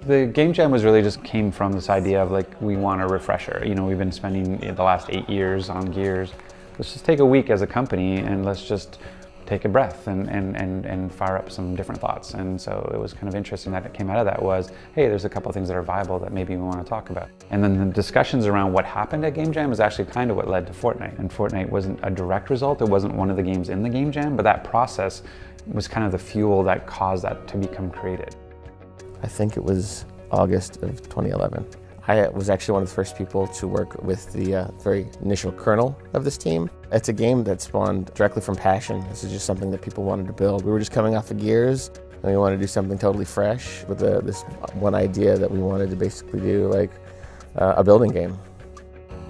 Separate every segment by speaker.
Speaker 1: The game jam was really just came from this idea of like, we want a refresher. You know, we've been spending the last 8 years on Gears. Let's just take a week as a company and let's just take a breath and fire up some different thoughts. And so it was kind of interesting that it came out of that was, hey, there's a couple of things that are viable that maybe we want to talk about. And then the discussions around what happened at Game Jam is actually kind of what led to Fortnite. And Fortnite wasn't a direct result. It wasn't one of the games in the Game Jam, but that process was kind of the fuel that caused that to become created.
Speaker 2: I think it was August of 2011. I was actually one of the first people to work with the very initial kernel of this team. It's a game that spawned directly from passion. This is just something that people wanted to build. We were just coming off of Gears, and we wanted to do something totally fresh with this one idea that we wanted to basically do like a building game.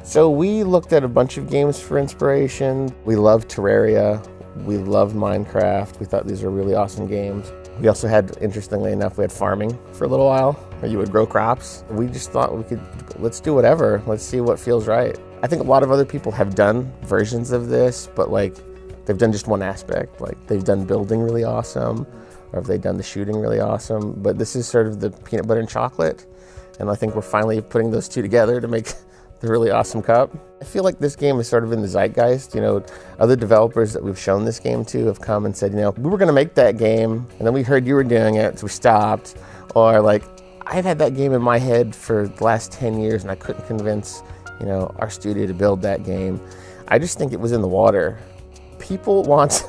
Speaker 2: So we looked at a bunch of games for inspiration. We loved Terraria, we loved Minecraft. We thought these were really awesome games. We also had, interestingly enough, we had farming for a little while, where you would grow crops. We just thought let's do whatever. Let's see what feels right. I think a lot of other people have done versions of this, but like they've done just one aspect. Like they've done building really awesome, or they've done the shooting really awesome. But this is sort of the peanut butter and chocolate. And I think we're finally putting those two together to make the really awesome cup. I feel like this game is sort of in the zeitgeist. You know, other developers that we've shown this game to have come and said, you know, we were gonna make that game, and then we heard you were doing it, so we stopped. Or like, I've had that game in my head for the last 10 years and I couldn't convince, you know, our studio to build that game. I just think it was in the water. People want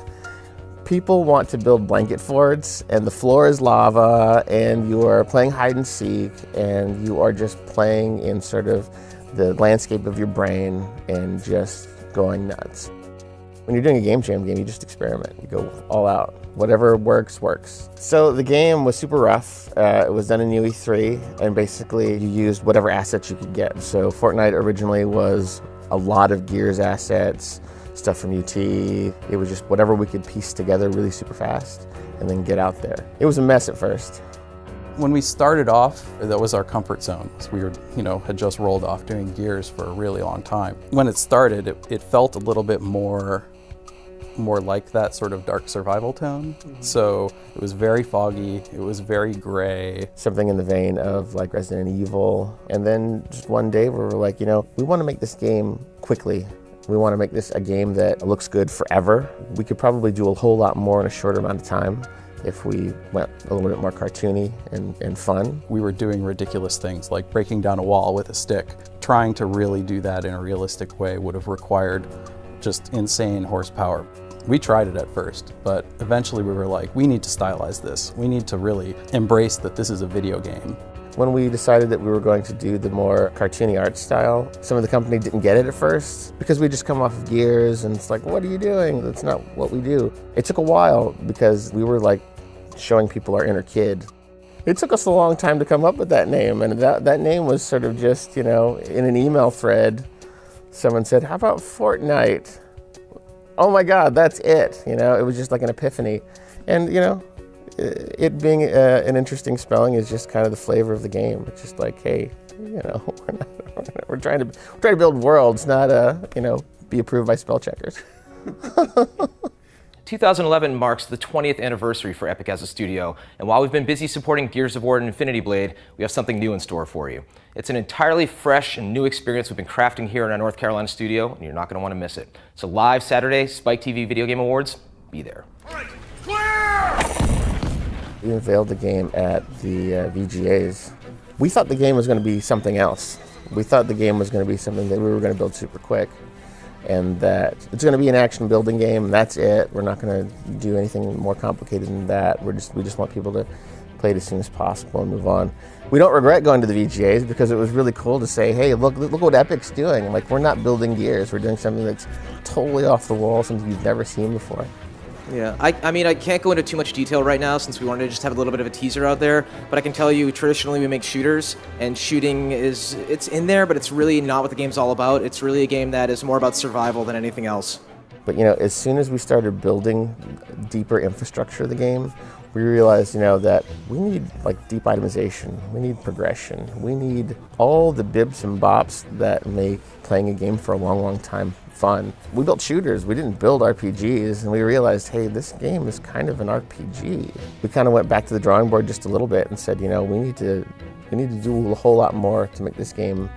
Speaker 2: to build blanket forts, and the floor is lava, and you are playing hide and seek, and you are just playing in sort of the landscape of your brain and just going nuts. When you're doing a game jam game, you just experiment. You go all out. Whatever works, works. So the game was super rough. It was done in UE3, and basically you used whatever assets you could get. So Fortnite originally was a lot of Gears assets, stuff from UT. It was just whatever we could piece together really super fast and then get out there. It was a mess at first.
Speaker 3: When we started off, that was our comfort zone. We were, had just rolled off doing Gears for a really long time. When it started, it felt a little bit more like that sort of dark survival tone. Mm-hmm. So it was very foggy, it was very gray.
Speaker 2: Something in the vein of like Resident Evil. And then just one day we were like, we want to make this game quickly. We want to make this a game that looks good forever. We could probably do a whole lot more in a shorter amount of time if we went a little bit more cartoony and fun.
Speaker 3: We were doing ridiculous things like breaking down a wall with a stick. Trying to really do that in a realistic way would have required just insane horsepower. We tried it at first, but eventually we were like, we need to stylize this. We need to really embrace that this is a video game.
Speaker 2: When we decided that we were going to do the more cartoony art style, some of the company didn't get it at first because we just come off of Gears and it's like, what are you doing? That's not what we do. It took a while because we were like showing people our inner kid. It took us a long time to come up with that name, and that name was sort of just, in an email thread, someone said, how about Fortnite? Oh my God, that's it. It was just like an epiphany. And, it being an interesting spelling is just kind of the flavor of the game. It's just like, hey, we're trying to build worlds, not be approved by spell checkers.
Speaker 4: 2011 marks the 20th anniversary for Epic as a studio, and while we've been busy supporting Gears of War and Infinity Blade, we have something new in store for you. It's an entirely fresh and new experience we've been crafting here in our North Carolina studio, and you're not going to want to miss it. So live Saturday, Spike TV Video Game Awards, be there.
Speaker 2: We unveiled the game at the VGAs. We thought the game was going to be something else. We thought the game was going to be something that we were going to build super quick, and that it's going to be an action building game, and that's it. We're not going to do anything more complicated than that. We just want people to play it as soon as possible and move on. We don't regret going to the VGAs because it was really cool to say, hey, look what Epic's doing. Like, we're not building Gears. We're doing something that's totally off the wall, something you've never seen before.
Speaker 4: Yeah, I mean, I can't go into too much detail right now since we wanted to just have a little bit of a teaser out there, but I can tell you traditionally we make shooters, and shooting it's in there, but it's really not what the game's all about. It's really a game that is more about survival than anything else.
Speaker 2: But as soon as we started building deeper infrastructure of the game, We realized, that we need like deep itemization, we need progression, we need all the bibs and bops that make playing a game for a long, long time fun. We built shooters, we didn't build RPGs, and we realized, hey, this game is kind of an RPG. We kind of went back to the drawing board just a little bit and said, we need to do a whole lot more to make this game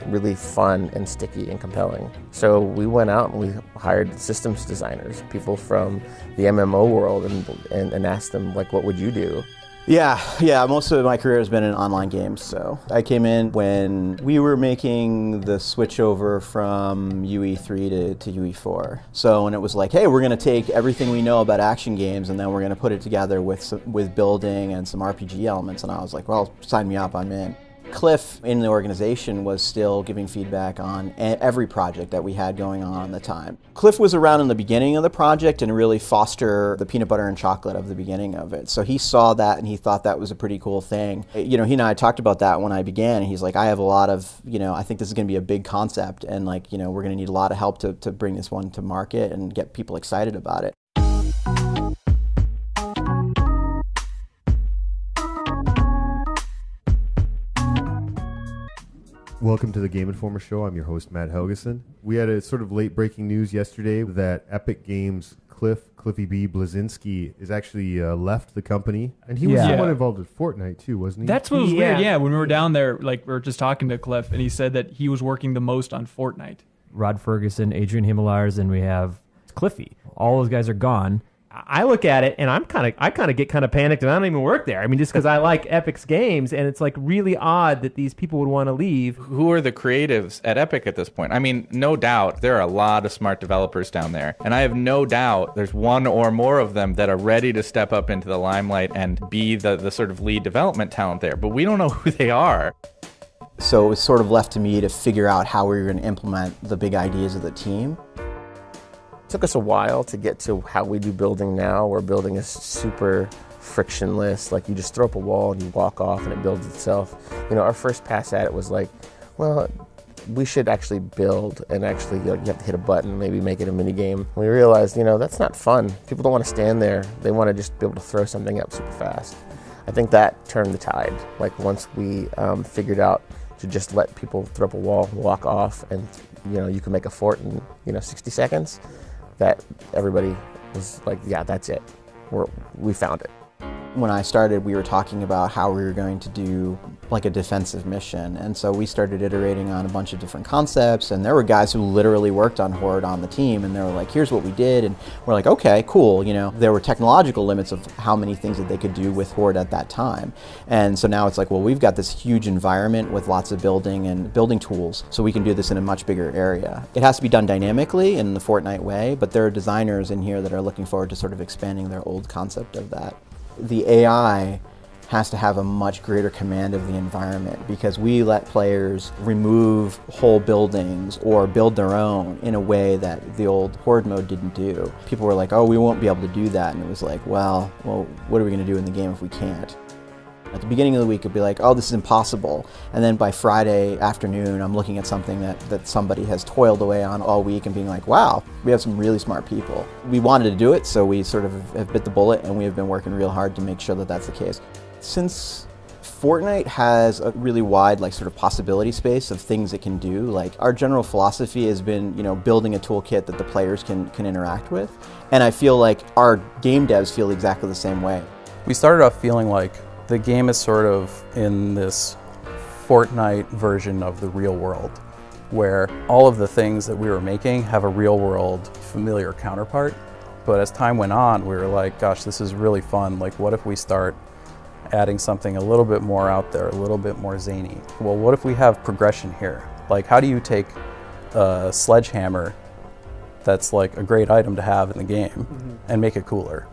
Speaker 2: really fun and sticky and compelling. So we went out and we hired systems designers, people from the MMO world, and asked them, like, what would you do?
Speaker 5: Yeah, most of my career has been in online games. So I came in when we were making the switch over from UE3 to UE4. So when it was like, hey, we're going to take everything we know about action games and then we're going to put it together with building and some RPG elements. And I was like, well, sign me up, I'm in. Cliff in the organization was still giving feedback on every project that we had going on at the time. Cliff was around in the beginning of the project and really foster the peanut butter and chocolate of the beginning of it. So he saw that and he thought that was a pretty cool thing. He and I talked about that when I began, and he's like, I have a lot of, I think this is going to be a big concept, and like, we're going to need a lot of help to bring this one to market and get people excited about it.
Speaker 6: Welcome to the Game Informer Show. I'm your host, Matt Helgeson. We had a sort of late breaking news yesterday that Epic Games Cliffy B. Blazinski is actually left the company. And he was somewhat involved with Fortnite too, wasn't he?
Speaker 7: That's what was weird, yeah. When we were down there, like, we were just talking to Cliff, and he said that he was working the most on Fortnite.
Speaker 8: Rod Ferguson, Adrian Himmelaars, and we have Cliffy. All those guys are gone.
Speaker 9: I look at it and I kind of get panicked, and I don't even work there. I mean, just because I like Epic's games, and it's like really odd that these people would want to leave.
Speaker 10: Who are the creatives at Epic at this point? I mean, no doubt there are a lot of smart developers down there, and I have no doubt there's one or more of them that are ready to step up into the limelight and be the sort of lead development talent there, but we don't know who they are.
Speaker 5: So it was sort of left to me to figure out how we were going to implement the big ideas of the team.
Speaker 2: It took us a while to get to how we do building now. We're building is super frictionless, like you just throw up a wall and you walk off and it builds itself. Our first pass at it was like, well, we should actually build, and actually you have to hit a button, maybe make it a mini game. We realized, that's not fun. People don't want to stand there. They want to just be able to throw something up super fast. I think that turned the tide. Like once we figured out to just let people throw up a wall, walk off, and you can make a fort in 60 seconds. That everybody was like, yeah, that's it. We found it.
Speaker 5: When I started, we were talking about how we were going to do like a defensive mission. And so we started iterating on a bunch of different concepts, and there were guys who literally worked on Horde on the team, and they were like, here's what we did. And we're like, okay, cool. There were technological limits of how many things that they could do with Horde at that time. And so now it's like, well, we've got this huge environment with lots of building and building tools, so we can do this in a much bigger area. It has to be done dynamically in the Fortnite way, but there are designers in here that are looking forward to sort of expanding their old concept of that. The AI has to have a much greater command of the environment, because we let players remove whole buildings or build their own in a way that the old Horde mode didn't do. People were like, oh, we won't be able to do that. And it was like, well, what are we going to do in the game if we can't? At the beginning of the week, it'd be like, oh, this is impossible. And then by Friday afternoon, I'm looking at something that somebody has toiled away on all week and being like, wow, we have some really smart people. We wanted to do it, so we sort of have bit the bullet, and we have been working real hard to make sure that that's the case. Since Fortnite has a really wide sort of possibility space of things it can do, our general philosophy has been, building a toolkit that the players can interact with. And I feel like our game devs feel exactly the same way.
Speaker 3: We started off feeling like the game is sort of in this Fortnite version of the real world, where all of the things that we were making have a real world familiar counterpart. But as time went on, we were like, gosh, this is really fun. Like, what if we start adding something a little bit more out there, a little bit more zany? Well, what if we have progression here? Like, how do you take a sledgehammer that's like a great item to have in the game and make it cooler?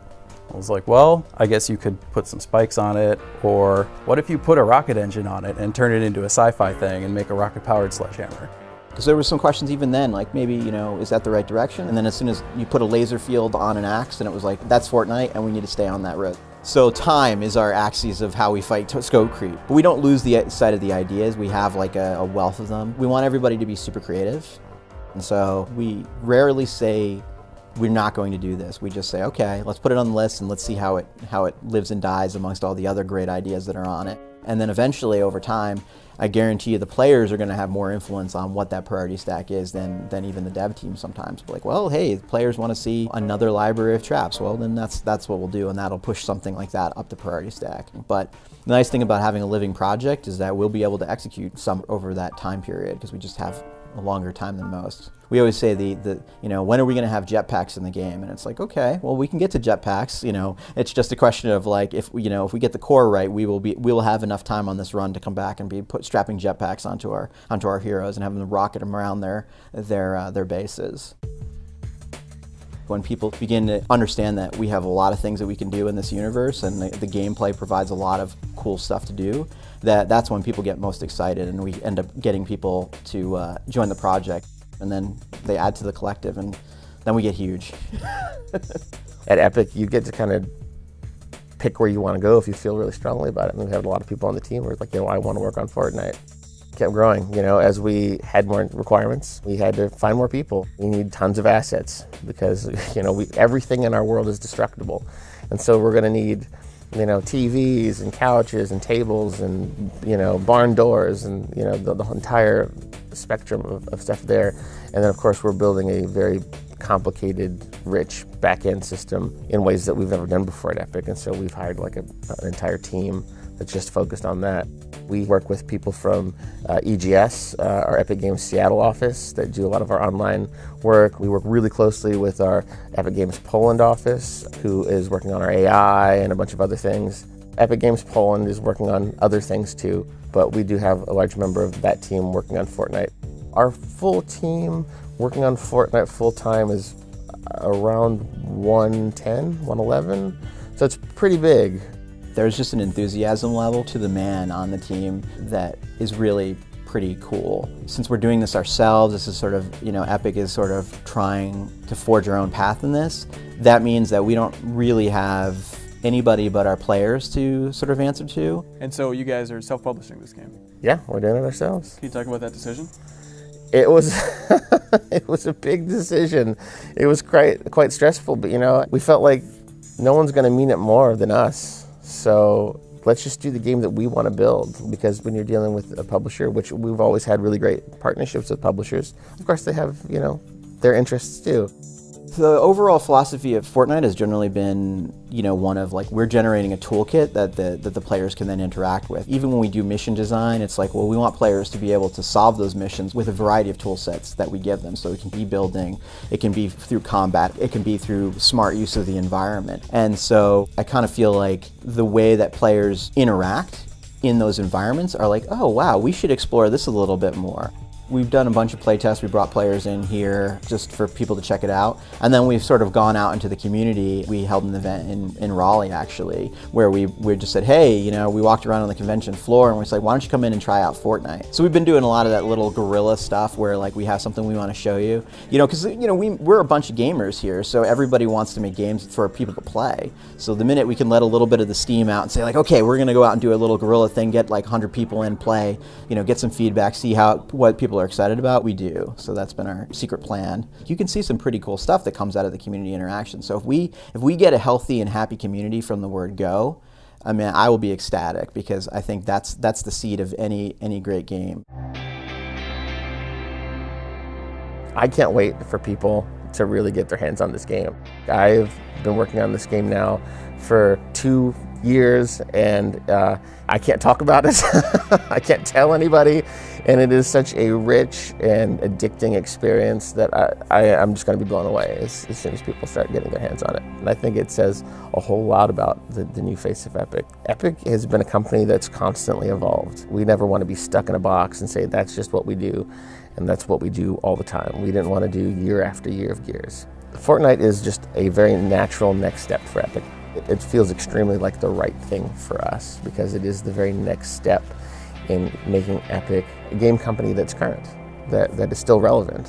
Speaker 3: I was like, well, I guess you could put some spikes on it, or what if you put a rocket engine on it and turn it into a sci-fi thing and make a rocket-powered sledgehammer?
Speaker 5: Because there were some questions even then, like maybe, is that the right direction? And then as soon as you put a laser field on an axe, and it was like, that's Fortnite, and we need to stay on that road. So time is our axis of how we fight scope creep. But we don't lose the sight of the ideas. We have like a wealth of them. We want everybody to be super creative. And so we rarely say we're not going to do this. We just say, okay, let's put it on the list and let's see how it lives and dies amongst all the other great ideas that are on it. And then eventually, over time, I guarantee you the players are going to have more influence on what that priority stack is than even the dev team sometimes. But like, well, hey, the players want to see another library of traps. Well, then that's what we'll do, and that'll push something like that up the priority stack. But the nice thing about having a living project is that we'll be able to execute some over that time period because we just have a longer time than most. We always say when are we going to have jetpacks in the game? And it's like, okay, well, we can get to jetpacks. It's just a question of like, if we get the core right, we will have enough time on this run to come back and be strapping jetpacks onto our heroes and having them rocket them around their bases. When people begin to understand that we have a lot of things that we can do in this universe and the gameplay provides a lot of cool stuff to do, that's when people get most excited, and we end up getting people to join the project, and then they add to the collective, and then we get huge.
Speaker 2: At Epic, you get to kind of pick where you want to go if you feel really strongly about it. And we have a lot of people on the team who are like, I want to work on Fortnite. Kept growing, as we had more requirements, we had to find more people. We need tons of assets because, everything in our world is destructible. And so we're going to need, TVs and couches and tables and, barn doors and, the entire spectrum of stuff there. And then, of course, we're building a very complicated, rich back-end system in ways that we've never done before at Epic. And so we've hired like an entire team that's just focused on that. We work with people from EGS, our Epic Games Seattle office, that do a lot of our online work. We work really closely with our Epic Games Poland office, who is working on our AI and a bunch of other things. Epic Games Poland is working on other things too, but we do have a large member of that team working on Fortnite. Our full team working on Fortnite full-time is around 110, 111, so it's pretty big.
Speaker 5: There's just an enthusiasm level to the man on the team that is really pretty cool. Since we're doing this ourselves, this is sort of, Epic is sort of trying to forge our own path in this. That means that we don't really have anybody but our players to sort of answer to.
Speaker 7: And so you guys are self-publishing this game.
Speaker 2: Yeah, we're doing it ourselves.
Speaker 7: Can you talk about that decision?
Speaker 2: It was it was a big decision. It was quite stressful, but we felt like no one's going to mean it more than us. So let's just do the game that we want to build, because when you're dealing with a publisher, which we've always had really great partnerships with publishers, of course they have, their interests too.
Speaker 5: The overall philosophy of Fortnite has generally been, one of like, we're generating a toolkit that the players can then interact with. Even when we do mission design, it's like, well, we want players to be able to solve those missions with a variety of tool sets that we give them. So it can be building, it can be through combat, it can be through smart use of the environment. And so I kind of feel like the way that players interact in those environments are like, oh wow, we should explore this a little bit more. We've done a bunch of play tests. We brought players in here just for people to check it out. And then we've sort of gone out into the community. We held an event in Raleigh, actually, where we just said, hey, we walked around on the convention floor and we said, why don't you come in and try out Fortnite? So we've been doing a lot of that little guerrilla stuff where like we have something we want to show you. Because we're a bunch of gamers here, so everybody wants to make games for people to play. So the minute we can let a little bit of the steam out and say like, okay, we're going to go out and do a little guerrilla thing, get like 100 people in, play, get some feedback, see what people are excited about, we do. So that's been our secret plan. You can see some pretty cool stuff that comes out of the community interaction. So if we get a healthy and happy community from the word go, I will be ecstatic, because I think that's the seed of any great game.
Speaker 2: I can't wait for people to really get their hands on this game. I've been working on this game now for 2 years, and I can't talk about it. I can't tell anybody, and it is such a rich and addicting experience that I'm just going to be blown away as soon as people start getting their hands on it. And I think it says a whole lot about the new face of Epic. Epic has been a company that's constantly evolved. We never want to be stuck in a box and say that's just what we do, and that's what we do all the time. We didn't want to do year after year of Gears. Fortnite is just a very natural next step for Epic. It feels extremely like the right thing for us, because it is the very next step in making Epic a game company that's current, that is still relevant.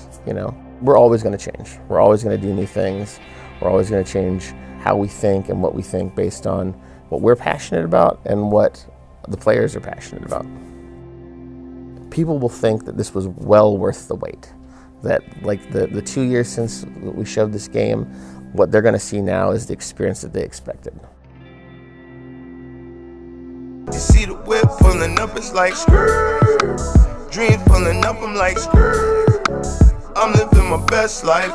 Speaker 2: We're always going to change. We're always going to do new things. We're always going to change how we think and what we think based on what we're passionate about and what the players are passionate about. People will think that this was well worth the wait. that like the 2 years since we showed this game, what they're going to see now is the experience that they expected.
Speaker 11: You see the whip pulling up, it's like skirt. Dreams pulling up, I'm like skirt. I'm living my best life.